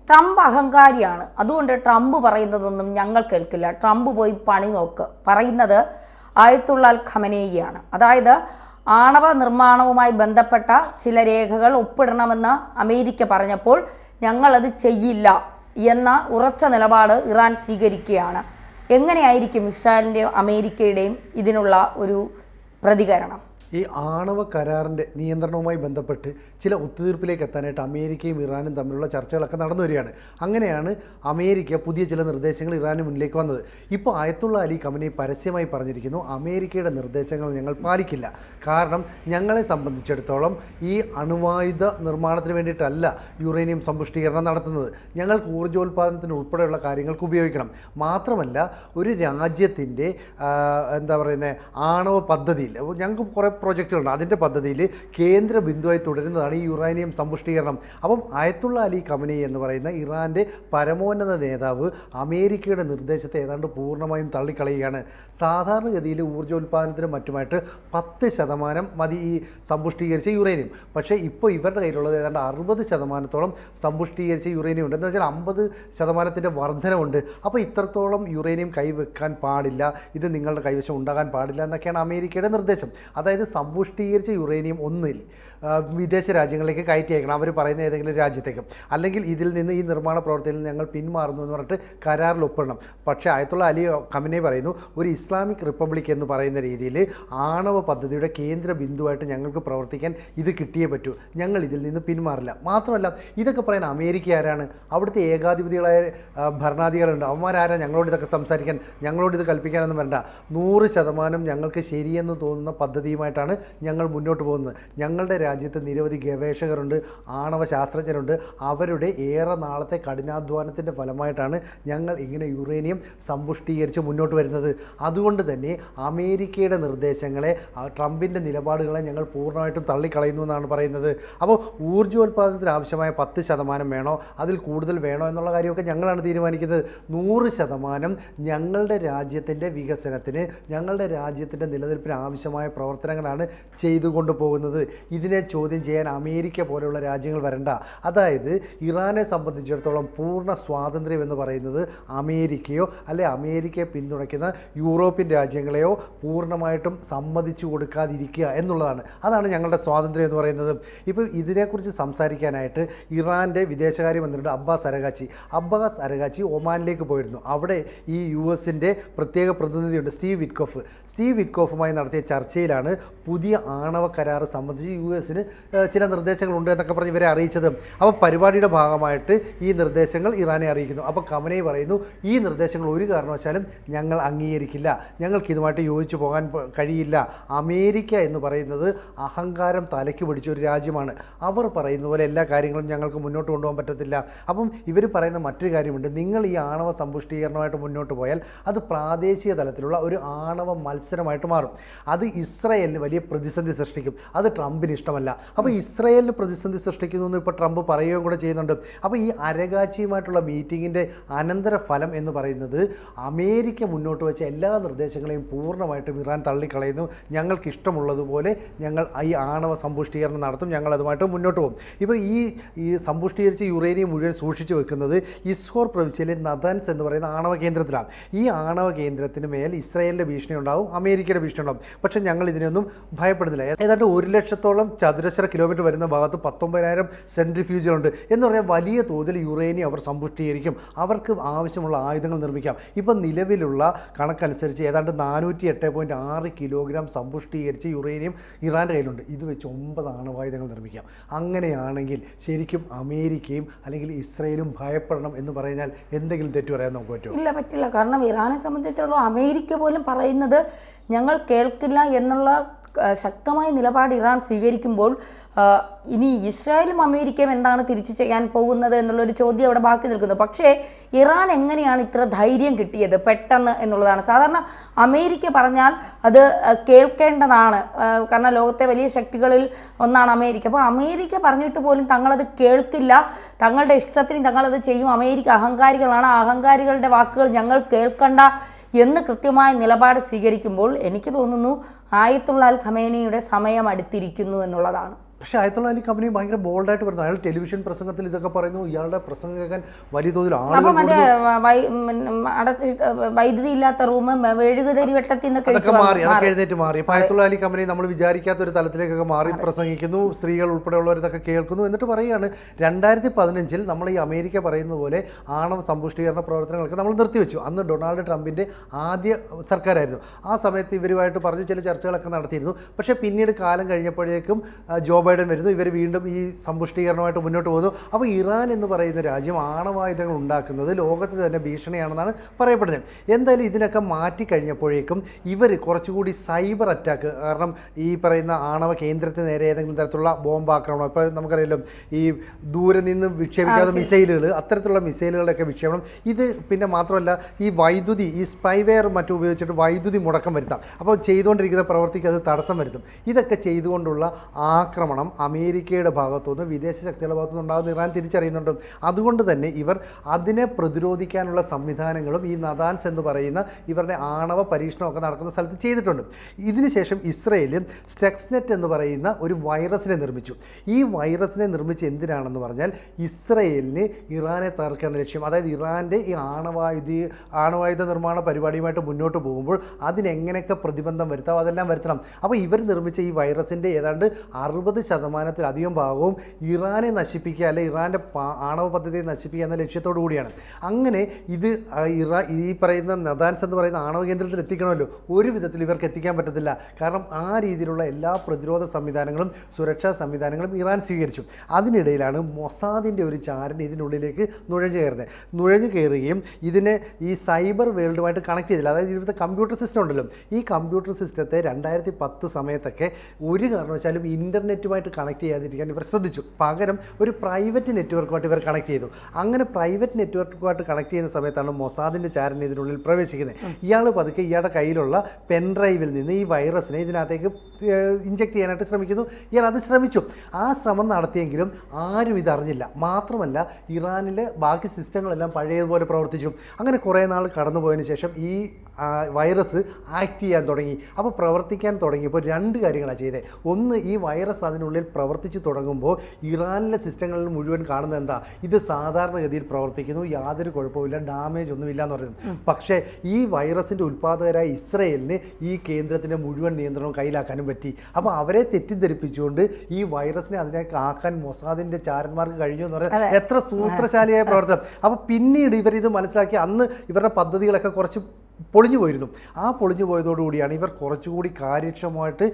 Trump അഹങ്കാരിയാണ്. അതുകൊണ്ട് Trump പറയുന്നതൊന്നും ഞങ്ങൾ കേൾക്കില്ല. ട്രംപ് പോയി പണി നോക്ക് പറയുന്നത് ആയത്തുള്ള അൽ ഖമനേയിയാണ്. അതായത് ആണവ നിർമ്മാണവുമായി ബന്ധപ്പെട്ട ചില രേഖകൾ ഒപ്പിടണമെന്ന് അമേരിക്ക പറഞ്ഞപ്പോൾ ഞങ്ങളത് ചെയ്യില്ല എന്ന ഉറച്ച നിലപാട് ഇറാൻ സ്വീകരിക്കുകയാണ്. എങ്ങനെയായിരിക്കും ഇസ്രായേലിൻ്റെയും അമേരിക്കയുടെയും ഇതിനുള്ള ഒരു പ്രതികരണം? ഈ ആണവ കരാറിൻ്റെ നിയന്ത്രണവുമായി ബന്ധപ്പെട്ട് ചില ഒത്തുതീർപ്പിലേക്ക് എത്താനായിട്ട് അമേരിക്കയും ഇറാനും തമ്മിലുള്ള ചർച്ചകളൊക്കെ നടന്നു വരികയാണ്. അങ്ങനെയാണ് അമേരിക്ക പുതിയ ചില നിർദ്ദേശങ്ങൾ ഇറാന് മുന്നിലേക്ക് വന്നത്. ഇപ്പോൾ ആയത്തുള്ള അലി ഖമനേയി പരസ്യമായി പറഞ്ഞിരിക്കുന്നു, അമേരിക്കയുടെ നിർദ്ദേശങ്ങൾ ഞങ്ങൾ പാലിക്കില്ല. കാരണം ഞങ്ങളെ സംബന്ധിച്ചിടത്തോളം ഈ അണുവായുധ നിർമ്മാണത്തിന് വേണ്ടിയിട്ടല്ല യുറേനിയം സമ്പുഷ്ടീകരണം നടത്തുന്നത്. ഞങ്ങൾക്ക് ഊർജ്ജോൽപാദനത്തിന് ഉൾപ്പെടെയുള്ള കാര്യങ്ങൾക്ക് ഉപയോഗിക്കണം. മാത്രമല്ല ഒരു രാജ്യത്തിൻ്റെ ആണവ പദ്ധതിയിൽ ഞങ്ങൾക്ക് കുറേ പ്രോജക്റ്റുകളുണ്ട്. അതിൻ്റെ പദ്ധതിയിൽ കേന്ദ്ര ബിന്ദുവായി തുടരുന്നതാണ് ഈ യുറേനിയം സമ്പുഷ്ടീകരണം. അപ്പം ആയത്തുള്ള അലി ഖമനേയി എന്ന് പറയുന്ന ഇറാൻ്റെ പരമോന്നത നേതാവ് അമേരിക്കയുടെ നിർദ്ദേശത്തെ ഏതാണ്ട് പൂർണ്ണമായും തള്ളിക്കളയുകയാണ്. സാധാരണഗതിയിൽ ഊർജ്ജോൽപാദനത്തിനും മറ്റുമായിട്ട് 10% മതി ഈ സമ്പുഷ്ടീകരിച്ച യുറേനിയം. പക്ഷേ ഇപ്പോൾ ഇവരുടെ കയ്യിലുള്ളത് ഏതാണ്ട് 60% സമ്പുഷ്ടീകരിച്ച യുറേനിയം ഉണ്ട്. എന്ന് വെച്ചാൽ 50% വർധനമുണ്ട്. അപ്പോൾ ഇത്രത്തോളം യുറേനിയം കൈവെക്കാൻ പാടില്ല, ഇത് നിങ്ങളുടെ കൈവശം ഉണ്ടാകാൻ പാടില്ല എന്നൊക്കെയാണ് അമേരിക്കയുടെ നിർദ്ദേശം. അതായത് സമ്പുഷ്ടീകരിച്ച യുറേനിയം ഒന്നിൽ വിദേശ രാജ്യങ്ങളിലേക്ക് കയറ്റി അയക്കണം, അവർ പറയുന്ന ഏതെങ്കിലും രാജ്യത്തേക്കും. അല്ലെങ്കിൽ ഇതിൽ നിന്ന് ഈ നിർമ്മാണ പ്രവർത്തിയിൽ നിന്ന് ഞങ്ങൾ പിന്മാറുന്നു എന്ന് പറഞ്ഞിട്ട് കരാറിൽ ഒപ്പിടണം. പക്ഷേ ആയത്തുള്ള അലി ഖമനേയി പറയുന്നു, ഒരു ഇസ്ലാമിക് റിപ്പബ്ലിക് എന്ന് പറയുന്ന രീതിയിൽ ആണവ പദ്ധതിയുടെ കേന്ദ്ര ബിന്ദുവായിട്ട് ഞങ്ങൾക്ക് പ്രവർത്തിക്കാൻ ഇത് കിട്ടിയേ പറ്റൂ, ഞങ്ങൾ ഇതിൽ നിന്ന് പിന്മാറില്ല. മാത്രമല്ല ഇതൊക്കെ പറയാൻ അമേരിക്ക ആരാണ്? അവിടുത്തെ ഏകാധിപതികളായ ഭരണാധികാരികളുണ്ട്. അവന്മാരാരാ ഞങ്ങളോട് ഇതൊക്കെ സംസാരിക്കാൻ, ഞങ്ങളോട് ഇത് കൽപ്പിക്കാനൊന്നും വേണ്ട. 100% ഞങ്ങൾക്ക് ശരിയെന്ന് തോന്നുന്ന പദ്ധതിയുമായിട്ടാണ് ഞങ്ങൾ മുന്നോട്ട് പോകുന്നത്. ഞങ്ങളുടെ രാജ്യത്ത് നിരവധി ഗവേഷകരുണ്ട്, ആണവ ശാസ്ത്രജ്ഞരുണ്ട്. അവരുടെ ഏറെ നാളത്തെ കഠിനാധ്വാനത്തിൻ്റെ ഫലമായിട്ടാണ് ഞങ്ങൾ ഇങ്ങനെ യുറേനിയം സമ്പുഷ്ടീകരിച്ച് മുന്നോട്ട് വരുന്നത്. അതുകൊണ്ട് തന്നെ അമേരിക്കയുടെ നിർദ്ദേശങ്ങളെ, ട്രംപിൻ്റെ നിലപാടുകളെ ഞങ്ങൾ പൂർണ്ണമായിട്ടും തള്ളിക്കളയുന്നു എന്നാണ് പറയുന്നത്. അപ്പോൾ ഊർജ്ജോൽപാദനത്തിന് ആവശ്യമായ 10% വേണോ അതിൽ കൂടുതൽ വേണോ എന്നുള്ള കാര്യമൊക്കെ ഞങ്ങളാണ് തീരുമാനിക്കുന്നത്. 100% ഞങ്ങളുടെ രാജ്യത്തിൻ്റെ വികസനത്തിന്, ഞങ്ങളുടെ രാജ്യത്തിൻ്റെ നിലനിൽപ്പിന് ആവശ്യമായ പ്രവർത്തനങ്ങളാണ് ചെയ്തുകൊണ്ട് പോകുന്നത്. ഇതിനെ ചോദ്യം ചെയ്യാൻ അമേരിക്ക പോലെയുള്ള രാജ്യങ്ങൾ വരണ്ട. അതായത് ഇറാനെ സംബന്ധിച്ചിടത്തോളം പൂർണ്ണ സ്വാതന്ത്ര്യം എന്ന് പറയുന്നത് അമേരിക്കയോ അല്ലെ അമേരിക്കയെ പിന്തുണയ്ക്കുന്ന യൂറോപ്യൻ രാജ്യങ്ങളെയോ പൂർണ്ണമായിട്ടും സമ്മതിച്ചു കൊടുക്കാതിരിക്കുക എന്നുള്ളതാണ്. അതാണ് ഞങ്ങളുടെ സ്വാതന്ത്ര്യം എന്ന് പറയുന്നത്. ഇപ്പോൾ ഇതിനെക്കുറിച്ച് സംസാരിക്കാനായിട്ട് ഇറാൻ്റെ വിദേശകാര്യമന്ത്രി അബ്ബാസ് അരഗാച്ചി ഒമാനിലേക്ക് പോയിരുന്നു. അവിടെ ഈ US-ൻ്റെ പ്രത്യേക പ്രതിനിധിയുണ്ട് സ്റ്റീവ് വിറ്റ്കോഫുമായി നടത്തിയ ചർച്ചയിലാണ് പുതിയ ആണവ കരാർ സംബന്ധിച്ച് US-ന് ചില നിർദ്ദേശങ്ങളുണ്ട് എന്നൊക്കെ പറഞ്ഞ് ഇവരെ അറിയിച്ചത്. അപ്പോൾ പരിപാടിയുടെ ഭാഗമായിട്ട് ഈ നിർദ്ദേശങ്ങൾ ഇറാനെ അറിയിക്കുന്നു. അപ്പോൾ ഖമനേയി പറയുന്നു, ഈ നിർദ്ദേശങ്ങൾ ഒരു കാരണവശാലും ഞങ്ങൾ അംഗീകരിക്കില്ല, ഞങ്ങൾക്ക് ഇതുമായിട്ട് യോജിച്ചു പോകാൻ കഴിയില്ല. അമേരിക്ക എന്ന് പറയുന്നത് അഹങ്കാരം തലയ്ക്ക് പിടിച്ച ഒരു രാജ്യമാണ്. അവർ പറയുന്ന പോലെ എല്ലാ കാര്യങ്ങളും ഞങ്ങൾക്ക് മുന്നോട്ട് കൊണ്ടുപോകാൻ പറ്റത്തില്ല. അപ്പം ഇവർ പറയുന്ന മറ്റൊരു കാര്യമുണ്ട്, നിങ്ങൾ ഈ ആണവ സമ്പുഷ്ടീകരണമായിട്ട് മുന്നോട്ട് പോയാൽ അത് പ്രാദേശിക തലത്തിലുള്ള ഒരു ആണവ മത്സരമായിട്ട് മാറും. അത് ഇസ്രായേലിന് വലിയ പ്രതിസന്ധി സൃഷ്ടിക്കും. അത് ട്രംപിന് ഇഷ്ടമല്ല. അപ്പോൾ ഇസ്രായേലിന് പ്രതിസന്ധി സൃഷ്ടിക്കുന്നു എന്ന് ഇപ്പോൾ ട്രംപ് പറയുകയും കൂടെ ചെയ്യുന്നുണ്ട്. അപ്പോൾ ഈ അരഗാച്ചിയുമായിട്ടുള്ള മീറ്റിങ്ങിൻ്റെ അനന്തരഫലം എന്ന് പറയുന്നത് അമേരിക്ക മുന്നോട്ട് വെച്ച എല്ലാ നിർദ്ദേശങ്ങളെയും പൂർണ്ണമായിട്ടും ഇറാൻ തള്ളിക്കളയുന്നു. ഞങ്ങൾക്ക് ഇഷ്ടമുള്ളതുപോലെ ഞങ്ങൾ ഈ ആണവ സമ്പുഷ്ടീകരണം നടത്തും, ഞങ്ങൾ അതുമായിട്ട് മുന്നോട്ട് പോകും. ഇപ്പോൾ ഈ സമ്പുഷ്ടീകരിച്ച യുറേനിയം മുഴുവൻ സൂക്ഷിച്ചു വെക്കുന്നത് ഇസ്ഫോർ പ്രവിശ്യയിലെ നദാൻസ് എന്ന് പറയുന്ന ആണവ കേന്ദ്രത്തിലാണ്. ഈ ആണവ കേന്ദ്രത്തിന് മേൽ ഇസ്രായേലിൻ്റെ ഭീഷണി ഉണ്ടാവും, അമേരിക്കയുടെ ഭീഷണി ഉണ്ടാവും. പക്ഷേ ഞങ്ങൾ ഇതിനൊന്നും ഭയപ്പെടുന്നില്ല. ഏതാണ്ട് 100,000 ചതുരശ്ര കിലോമീറ്റർ വരുന്ന ഭാഗത്ത് 19,000 സെൻട്രിഫ്യൂജുകളുണ്ട് എന്ന് പറഞ്ഞാൽ വലിയ തോതിൽ യുറേനിയം അവർ സമ്പുഷ്ടീകരിക്കും. അവർക്ക് ആവശ്യമുള്ള ആയുധങ്ങൾ നിർമ്മിക്കാം. ഇപ്പം നിലവിലുള്ള കണക്കനുസരിച്ച് ഏതാണ്ട് 408.6 കിലോഗ്രാം സമ്പുഷ്ടീകരിച്ച യുറേനിയം ഇറാൻ്റെ കയ്യിലുണ്ട്. ഇത് വെച്ച് 9 ആണവായുധങ്ങൾ നിർമ്മിക്കാം. അങ്ങനെയാണെങ്കിൽ ശരിക്കും അമേരിക്കയും അല്ലെങ്കിൽ ഇസ്രയേലും ഭയപ്പെടണം എന്ന് പറഞ്ഞാൽ എന്തെങ്കിലും തെറ്റു പറയാൻ നമുക്ക് പറ്റുമോ? ഇല്ല, പറ്റില്ല. കാരണം ഇറാനെ സംബന്ധിച്ചിടത്തോളം അമേരിക്ക പോലും പറയുന്നത് ഞങ്ങൾ കേൾക്കില്ല എന്നുള്ള ശക്തമായ നിലപാട് ഇറാൻ സ്വീകരിക്കുമ്പോൾ ഇനി ഇസ്രായേലും അമേരിക്കയും എന്താണ് തിരിച്ചു ചെയ്യാൻ പോകുന്നത് എന്നുള്ളൊരു ചോദ്യം അവിടെ ബാക്കി നിൽക്കുന്നു. പക്ഷേ ഇറാൻ എങ്ങനെയാണ് ഇത്ര ധൈര്യം കിട്ടിയത് പെട്ടെന്ന് എന്നുള്ളതാണ്. സാധാരണ അമേരിക്ക പറഞ്ഞാൽ അത് കേൾക്കേണ്ടതാണ്, കാരണം ലോകത്തെ വലിയ ശക്തികളിൽ ഒന്നാണ് അമേരിക്ക. അപ്പോൾ അമേരിക്ക പറഞ്ഞിട്ട് പോലും തങ്ങളത് കേൾക്കില്ല, തങ്ങളുടെ ഇഷ്ടത്തിന് തങ്ങളത് ചെയ്യും, അമേരിക്ക അഹങ്കാരികളാണ്, അഹങ്കാരികളുടെ വാക്കുകൾ ഞങ്ങൾ കേൾക്കണ്ട എന്ന് കൃത്യമായ നിലപാട് സ്വീകരിക്കുമ്പോൾ എനിക്ക് തോന്നുന്നു ആയത്തുള്ള അൽ ഖമേനിയുടെ സമയം അടുത്തിരിക്കുന്നു എന്നുള്ളതാണ്. പക്ഷേ ആയത്തുള്ള അലി ഖമനേയി ഭയങ്കര ബോൾഡായിട്ട് വരുന്നു. അയാൾ ടെലിവിഷൻ പ്രസംഗത്തിൽ ഇതൊക്കെ പറയുന്നു. ഇയാളുടെ പ്രസംഗം കേൾക്കാൻ വലിയ തോതിൽ അപ്പൊ മറ്റേ വൈദ്യുതി ഇല്ലാത്ത റൂം മെഴുകുതിരി വെട്ടത്തിൽ നിന്ന് അതൊക്കെ മാറി, അതൊക്കെ എഴുന്നേറ്റ് മാറി. അപ്പോൾ ആയത്തുള്ള അലി ഖമനേയി നമ്മൾ വിചാരിക്കാത്ത ഒരു തലത്തിലേക്കൊക്കെ മാറി പ്രസംഗിക്കുന്നു. സ്ത്രീകൾ ഉൾപ്പെടെയുള്ളവരിതൊക്കെ കേൾക്കുന്നു. എന്നിട്ട് പറയുകയാണ് 2015 നമ്മൾ ഈ അമേരിക്ക പറയുന്ന പോലെ ആണവ സമ്പുഷ്ടീകരണ പ്രവർത്തനങ്ങളൊക്കെ നമ്മൾ നിർത്തിവെച്ചു. അന്ന് ഡൊണാൾഡ് ട്രംപിൻ്റെ ആദ്യ സർക്കാരായിരുന്നു. ആ സമയത്ത് ഇവരുമായിട്ട് പറഞ്ഞു ചില ചർച്ചകളൊക്കെ നടത്തിയിരുന്നു. പക്ഷേ പിന്നീട് കാലം കഴിഞ്ഞപ്പോഴേക്കും ജോ ബൈഡൻ വരുന്നു. ഇവർ വീണ്ടും ഈ സമ്പുഷ്ടീകരണമായിട്ട് മുന്നോട്ട് പോകുന്നു. അപ്പോൾ ഇറാൻ എന്ന് പറയുന്ന രാജ്യം ആണവായുധങ്ങൾ ഉണ്ടാക്കുന്നത് ലോകത്തിന് തന്നെ ഭീഷണിയാണെന്നാണ് പറയപ്പെടുന്നത്. എന്തായാലും ഇതിനൊക്കെ മാറ്റിക്കഴിഞ്ഞപ്പോഴേക്കും ഇവർ കുറച്ചുകൂടി സൈബർ അറ്റാക്ക്, കാരണം ഈ പറയുന്ന ആണവ കേന്ദ്രത്തിന് നേരെ ഏതെങ്കിലും തരത്തിലുള്ള ബോംബ് ആക്രമണം, ഇപ്പോൾ നമുക്കറിയാലോ ഈ ദൂരെ നിന്ന് വിക്ഷേപിക്കാത്ത മിസൈലുകൾ, അത്തരത്തിലുള്ള മിസൈലുകളുടെയൊക്കെ വിക്ഷേപണം, ഇത് പിന്നെ മാത്രമല്ല ഈ വൈദ്യുതി, ഈ സ്പൈവെയർ മറ്റും ഉപയോഗിച്ചിട്ട് വൈദ്യുതി മുടക്കം വരുത്താം. അപ്പോൾ ചെയ്തുകൊണ്ടിരിക്കുന്ന പ്രവൃത്തിക്ക് അത് തടസ്സം വരുത്തും. ഇതൊക്കെ ചെയ്തുകൊണ്ടുള്ള ആക്രമണം അമേരിക്കയുടെ ഭാഗത്തുനിന്ന് വിദേശ ശക്തികളുടെ ഭാഗത്തുനിന്ന് ഉണ്ടാകുന്ന ഇറാൻ തിരിച്ചറിയുന്നുണ്ട്. അതുകൊണ്ട് തന്നെ ഇവർ അതിനെ പ്രതിരോധിക്കാനുള്ള സംവിധാനങ്ങളും ഈ നദാൻസ് എന്ന് പറയുന്ന ഇവരുടെ ആണവ പരീക്ഷണമൊക്കെ നടക്കുന്ന സ്ഥലത്ത് ചെയ്തിട്ടുണ്ട്. ഇതിനുശേഷം ഇസ്രയേൽ സ്റ്റക്സ്നെറ്റ് എന്ന് പറയുന്ന ഒരു വൈറസിനെ നിർമ്മിച്ചു. ഈ വൈറസിനെ നിർമ്മിച്ച് എന്തിനാണെന്ന് പറഞ്ഞാൽ ഇസ്രയേലിന് ഇറാനെ തകർക്കാനുള്ള ലക്ഷ്യം. അതായത് ഇറാൻ്റെ ഈ ആണവായുധ നിർമ്മാണ പരിപാടിയുമായിട്ട് മുന്നോട്ട് പോകുമ്പോൾ അതിനെങ്ങനെയൊക്കെ പ്രതിബന്ധം വരുത്താം അതെല്ലാം വരുത്തണം. അപ്പോൾ ഇവർ നിർമ്മിച്ച ഈ വൈറസിൻ്റെ ഏതാണ്ട് 60% ഭാഗവും ഇറാനെ നശിപ്പിക്കുക, അല്ലെ ഇറാൻ്റെ ആണവ പദ്ധതിയെ നശിപ്പിക്കുക എന്ന ലക്ഷ്യത്തോടു കൂടിയാണ്. അങ്ങനെ ഇത് ഈ പറയുന്ന നദാൻസ് എന്ന് പറയുന്ന ആണവ കേന്ദ്രത്തിൽ എത്തിക്കണമല്ലോ. ഒരു വിധത്തിൽ ഇവർക്ക് എത്തിക്കാൻ പറ്റത്തില്ല. കാരണം ആ രീതിയിലുള്ള എല്ലാ പ്രതിരോധ സംവിധാനങ്ങളും സുരക്ഷാ സംവിധാനങ്ങളും ഇറാൻ സ്വീകരിച്ചു. അതിനിടയിലാണ് മൊസാദിൻ്റെ ഒരു ചാരൻ ഇതിനുള്ളിലേക്ക് നുഴഞ്ഞു കയറുകയും ഇതിനെ ഈ സൈബർ വേൾഡുമായിട്ട് കണക്ട് ചെയ്തില്ല. അതായത് ഇവിടുത്തെ കമ്പ്യൂട്ടർ സിസ്റ്റം ഉണ്ടല്ലോ, ഈ കമ്പ്യൂട്ടർ സിസ്റ്റത്തെ 2010 സമയത്തൊക്കെ ഒരു കാരണവശാലും ഇൻ്റർനെറ്റുമായിട്ട് കണക്ട് ചെയ്യാതിരിക്കാൻ ഇവർ ശ്രദ്ധിച്ചു. പകരം ഒരു പ്രൈവറ്റ് നെറ്റ്വർക്കുമായിട്ട് ഇവർ കണക്ട് ചെയ്തു. അങ്ങനെ പ്രൈവറ്റ് നെറ്റ്വർക്കുമായിട്ട് കണക്ട് ചെയ്യുന്ന സമയത്താണ് മൊസാദിൻ്റെ ചാരൻ ഇതിനുള്ളിൽ പ്രവേശിക്കുന്നത്. ഇയാൾ പതുക്കെ ഇയാളുടെ കയ്യിലുള്ള പെൻഡ്രൈവിൽ നിന്ന് ഈ വൈറസിനെ ഇതിനകത്തേക്ക് ഇഞ്ചെക്ട് ചെയ്യാനായിട്ട് ശ്രമിക്കുന്നു. ഇയാൾ അത് ശ്രമിച്ചു. ആ ശ്രമം നടത്തിയെങ്കിലും ആരും ഇതറിഞ്ഞില്ല. മാത്രമല്ല ഇറാനിലെ ബാക്കി സിസ്റ്റങ്ങളെല്ലാം പഴയതുപോലെ പ്രവർത്തിച്ചു. അങ്ങനെ കുറേ നാൾ കടന്നുപോയതിന് ശേഷം ഈ വൈറസ് ആക്ട് ചെയ്യാൻ തുടങ്ങി. അപ്പോൾ പ്രവർത്തിക്കാൻ തുടങ്ങിയപ്പോൾ 2 കാര്യങ്ങളാണ് ചെയ്തത്. ഒന്ന്, ഈ വൈറസ് അതിനുള്ളിൽ പ്രവർത്തിച്ച് തുടങ്ങുമ്പോൾ ഇറാനിലെ സിസ്റ്റങ്ങളിൽ മുഴുവൻ കാണുന്നത് എന്താ, ഇത് സാധാരണഗതിയിൽ പ്രവർത്തിക്കുന്നു, യാതൊരു കുഴപ്പമില്ല, ഡാമേജ് ഒന്നുമില്ല എന്ന് പറയുന്നു. പക്ഷേ ഈ വൈറസിൻ്റെ ഉൽപ്പാദകരായ ഇസ്രയേലിന് ഈ കേന്ദ്രത്തിൻ്റെ മുഴുവൻ നിയന്ത്രണവും കയ്യിലാക്കാനും പറ്റി. അപ്പോൾ അവരെ തെറ്റിദ്ധരിപ്പിച്ചുകൊണ്ട് ഈ വൈറസിനെ അതിനേക്ക് ആക്കാൻ മൊസാദിൻ്റെ ചാരന്മാർക്ക് കഴിഞ്ഞു എന്ന് പറയാൻ എത്ര സൂത്രശാലിയായ പ്രവർത്തനം. അപ്പോൾ പിന്നീട് ഇവരിത് മനസ്സിലാക്കി അന്ന് ഇവരുടെ പദ്ധതികളൊക്കെ കുറച്ച് പൊളിഞ്ഞു പോയിരുന്നു. ആ പൊളിഞ്ഞു പോയതോടുകൂടിയാണ് ഇവർ കുറച്ചുകൂടി കാര്യക്ഷമമായിട്ട്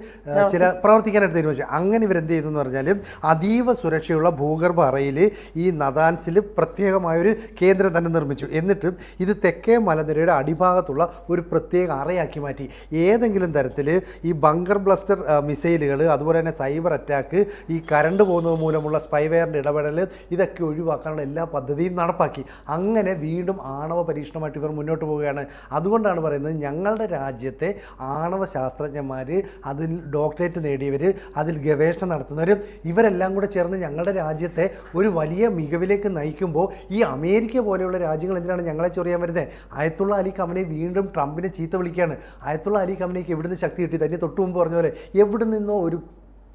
ചില പ്രവർത്തിക്കാനായിട്ട് തീരുമാനിച്ചത്. അങ്ങനെ ഇവരെന്ത് ചെയ്തു എന്ന് പറഞ്ഞാൽ അതീവ സുരക്ഷയുള്ള ഭൂഗർഭ അറയിൽ ഈ നദാൻസിൽ പ്രത്യേകമായൊരു കേന്ദ്രം തന്നെ നിർമ്മിച്ചു. എന്നിട്ട് ഇത് തെക്കേ മലനിരയുടെ അടിഭാഗത്തുള്ള ഒരു പ്രത്യേക അറയാക്കി മാറ്റി. ഏതെങ്കിലും തരത്തിൽ ഈ ബങ്കർ ബ്ലസ്റ്റർ മിസൈലുകൾ, അതുപോലെ തന്നെ സൈബർ അറ്റാക്ക്, ഈ കറണ്ട് പോകുന്നത് മൂലമുള്ള സ്പൈവെയറിൻ്റെ ഇടപെടൽ, ഇതൊക്കെ ഒഴിവാക്കാനുള്ള എല്ലാ പദ്ധതിയും നടപ്പാക്കി. അങ്ങനെ വീണ്ടും ആണവ പരീക്ഷണമായിട്ട് ഇവർ മുന്നോട്ട് പോവുകയാണ്. അതുകൊണ്ടാണ് പറയുന്നത് ഞങ്ങളുടെ രാജ്യത്തെ ആണവ ശാസ്ത്രജ്ഞന്മാർ, അതിൽ ഡോക്ടറേറ്റ് നേടിയവർ, അതിൽ ഗവേഷണം നടത്തുന്നവർ, ഇവരെല്ലാം കൂടെ ചേർന്ന് ഞങ്ങളുടെ രാജ്യത്തെ ഒരു വലിയ മികവിലേക്ക് നയിക്കുമ്പോൾ ഈ അമേരിക്ക പോലെയുള്ള രാജ്യങ്ങൾ എന്തിനാണ് ഞങ്ങളെ ചൊറിയാൻ വരുന്നത്? ആയത്തുള്ള അലി ഖമനേയി വീണ്ടും ട്രംപിനെ ചീത്ത വിളിക്കുകയാണ്. ആയത്തുള്ള അലി ഖമനേയിക്ക് എവിടുന്ന് ശക്തി കിട്ടി? തന്നെ തൊട്ട് മുമ്പ് പറഞ്ഞ പോലെ എവിടെ നിന്നോ ഒരു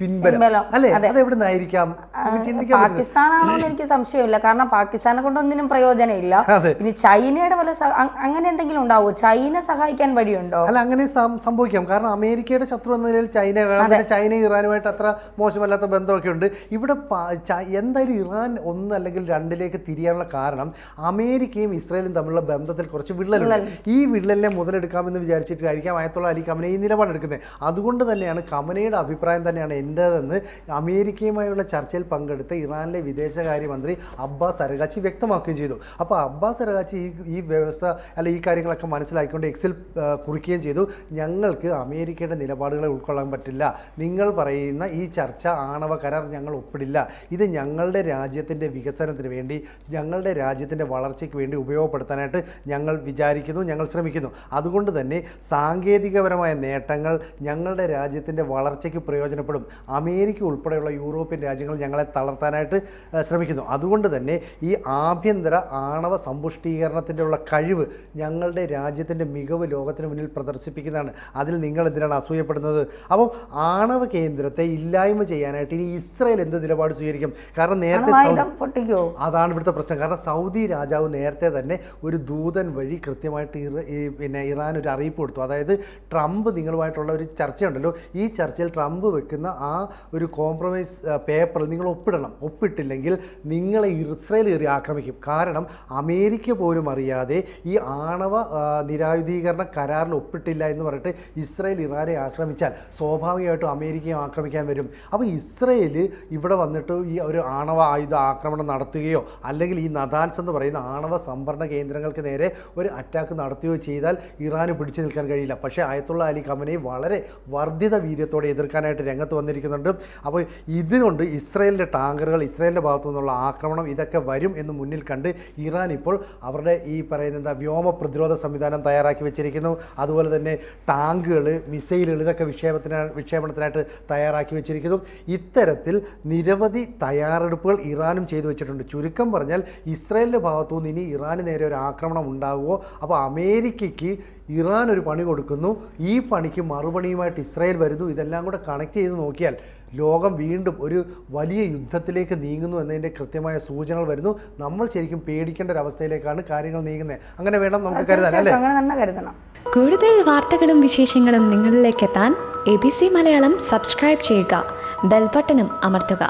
പിൻബലം അല്ലേ? അത് എവിടെ നിന്നായിരിക്കാം? പാകിസ്ഥാനാണോന്ന് എനിക്ക് സംശയമില്ല. കാരണം പാകിസ്ഥാനെ കൊണ്ടൊന്നിനും പ്രയോജനമില്ല. ഇനി ചൈനയുടെ വല്ല അങ്ങനെ എന്തെങ്കിലും ഉണ്ടാവും? ചൈന സഹായിക്കാൻ വഴിയുണ്ടോ? അല്ല, അങ്ങനെ സംഭവിക്കാം. കാരണം അമേരിക്കയുടെ ശത്രു എന്ന നിലയിൽ ചൈന ഇറാനുമായിട്ട് അത്ര മോശമല്ലാത്ത ബന്ധമൊക്കെ ഉണ്ട്. ഇവിടെ എന്തായാലും ഇറാൻ 1 അല്ലെങ്കിൽ 2ലേക്ക് തിരിയാനുള്ള കാരണം അമേരിക്കയും ഇസ്രായേലും തമ്മിലുള്ള ബന്ധത്തിൽ കുറച്ച് വിള്ളലുണ്ട്. ഈ വിള്ളലിനെ മുതലെടുക്കാമെന്ന് വിചാരിച്ചിട്ടായിരിക്കാം ആയത്തുള്ള അലി ഖമനേയി ഈ നിലപാടെടുക്കുന്നത്. അതുകൊണ്ട് തന്നെയാണ് ഖമനേയുടെ അഭിപ്രായം തന്നെയാണ് എൻ്റേതെന്ന് അമേരിക്കയുമായുള്ള ചർച്ചയിൽ പങ്കെടുത്ത ഇറാനിലെ വിദേശകാര്യമന്ത്രി അബ്ബാസ് അരഗാച്ചി വ്യക്തമാക്കുകയും ചെയ്തു. അപ്പോൾ അബ്ബാസ് അരഗാച്ചി ഈ വ്യവസ്ഥ ഈ കാര്യങ്ങളൊക്കെ മനസ്സിലാക്കിക്കൊണ്ട് എക്സിൽ കുറിക്കുകയും ചെയ്തു. ഞങ്ങൾക്ക് അമേരിക്കയുടെ നിലപാടുകളെ ഉൾക്കൊള്ളാൻ പറ്റില്ല. നിങ്ങൾ പറയുന്ന ഈ ചർച്ച, ആണവ കരാർ ഞങ്ങൾ ഒപ്പിടില്ല. ഇത് ഞങ്ങളുടെ രാജ്യത്തിൻ്റെ വികസനത്തിന് വേണ്ടി, ഞങ്ങളുടെ രാജ്യത്തിൻ്റെ വളർച്ചയ്ക്ക് വേണ്ടി ഉപയോഗപ്പെടുത്താനായിട്ട് ഞങ്ങൾ വിചാരിക്കുന്നു, ഞങ്ങൾ ശ്രമിക്കുന്നു. അതുകൊണ്ട് തന്നെ സാങ്കേതികപരമായ നേട്ടങ്ങൾ ഞങ്ങളുടെ രാജ്യത്തിൻ്റെ വളർച്ചയ്ക്ക് പ്രയോജനപ്പെടും. അമേരിക്ക ഉൾപ്പെടെയുള്ള യൂറോപ്യൻ രാജ്യങ്ങൾ ഞങ്ങളെ തളർത്താനായിട്ട് ശ്രമിക്കുന്നു. അതുകൊണ്ട് തന്നെ ഈ ആഭ്യന്തര ആണവ സമ്പുഷ്ടീകരണത്തിൻ്റെ ഉള്ള കഴിവ് ഞങ്ങളുടെ രാജ്യത്തിൻ്റെ മികവ് ലോകത്തിന് മുന്നിൽ പ്രദർശിപ്പിക്കുന്നതാണ്. അതിൽ നിങ്ങൾ എന്തിനാണ് അസൂയപ്പെടുന്നത്? അപ്പം ആണവ കേന്ദ്രത്തെ ഇല്ലായ്മ ചെയ്യാനായിട്ട് ഇനി ഇസ്രായേൽ എന്ത് നിലപാട് സ്വീകരിക്കും? കാരണം നേരത്തെ അതാണ് ഇവിടുത്തെ പ്രശ്നം. കാരണം സൗദി രാജാവ് നേരത്തെ തന്നെ ഒരു ദൂതൻ വഴി കൃത്യമായിട്ട് ഇറാൻ ഒരു അറിയിപ്പ് കൊടുത്തു. അതായത് ട്രംപ് നിങ്ങളുമായിട്ടുള്ള ഒരു ചർച്ചയുണ്ടല്ലോ, ഈ ചർച്ചയിൽ ട്രംപ് വെക്കുന്ന ആ ഒരു കോംപ്രമൈസ് പേപ്പറിൽ നിങ്ങൾ ഒപ്പിട്ടില്ലെങ്കിൽ നിങ്ങളെ ഇസ്രായേൽ കയറി ആക്രമിക്കും. കാരണം അമേരിക്ക പോലും അറിയാതെ ഈ ആണവ നിരായുധീകരണ കരാറിൽ ഒപ്പിട്ടില്ല എന്ന് പറഞ്ഞിട്ട് ഇസ്രായേൽ ഇറാനെ ആക്രമിച്ചാൽ സ്വാഭാവികമായിട്ടും അമേരിക്കയെ ആക്രമിക്കാൻ വരും. അപ്പോൾ ഇസ്രായേൽ ഇവിടെ വന്നിട്ട് ഈ ഒരു ആണവ ആയുധ ആക്രമണം നടത്തുകയോ അല്ലെങ്കിൽ ഈ നദാൻസ് എന്ന് പറയുന്ന ആണവ സംഭരണ കേന്ദ്രങ്ങൾക്ക് നേരെ ഒരു അറ്റാക്ക് നടത്തുകയോ ചെയ്താൽ ഇറാന് പിടിച്ചു നിൽക്കാൻ കഴിയില്ല. പക്ഷേ അയത്തുള്ള അലി ഖമനേയി വളരെ വർദ്ധിത വീര്യത്തോടെ എതിർക്കാനായിട്ട് രംഗത്ത് വന്നിരിക്കുന്നുണ്ട്. അപ്പോൾ ഇതുകൊണ്ട് ഇസ്രായേലിൻ്റെ ടാങ്കറുകൾ, ഇസ്രായേലിൻ്റെ ഭാഗത്തു നിന്നുള്ള ആക്രമണം ഇതൊക്കെ വരും എന്ന് മുന്നിൽ കണ്ട് ഇറാൻ ഇപ്പോൾ അവരുടെ ഈ പറയുന്ന വ്യോമ പ്രതിരോധ സംവിധാനം തയ്യാറാക്കി വെച്ചിരിക്കുന്നു. അതുപോലെ തന്നെ ടാങ്കുകൾ, മിസൈലുകൾ ഇതൊക്കെ വിക്ഷേപണത്തിനായിട്ട് തയ്യാറാക്കി വെച്ചിരിക്കുന്നു. ഇത്തരത്തിൽ നിരവധി തയ്യാറെടുപ്പുകൾ ഇറാനും ചെയ്തു വെച്ചിട്ടുണ്ട്. ചുരുക്കം പറഞ്ഞാൽ ഇസ്രായേലിൻ്റെ ഭാഗത്തു നിന്ന് ഇനി ഇറാന് നേരെ ഒരു ആക്രമണം ഉണ്ടാകുമോ? അപ്പോൾ അമേരിക്കയ്ക്ക് ഇറാൻ ഒരു പണി കൊടുക്കുന്നു, ഈ പണിക്ക് മറുപണിയുമായിട്ട് ഇസ്രായേൽ വരുന്നു. ഇതെല്ലാം കൂടെ കണക്ട് ചെയ്ത് നോക്കിയാൽ ലോകം വീണ്ടും ഒരു വലിയ യുദ്ധത്തിലേക്ക് നീങ്ങുന്നു എന്നതിൻ്റെ കൃത്യമായ സൂചനകൾ വരുന്നു. നമ്മൾ ശരിക്കും പേടിക്കേണ്ട ഒരു അവസ്ഥയിലേക്കാണ് കാര്യങ്ങൾ നീങ്ങുന്നത്. അങ്ങനെ വേണം നമുക്ക് കരുതാൻ, അല്ലേ? അങ്ങനെ തന്നെ കരുതണം. കൂടുതൽ വാർത്തകളും വിശേഷങ്ങളും നിങ്ങളിലേക്ക് എത്താൻ ABC മലയാളം സബ്സ്ക്രൈബ് ചെയ്യുക, ബെൽ ബട്ടണും അമർത്തുക.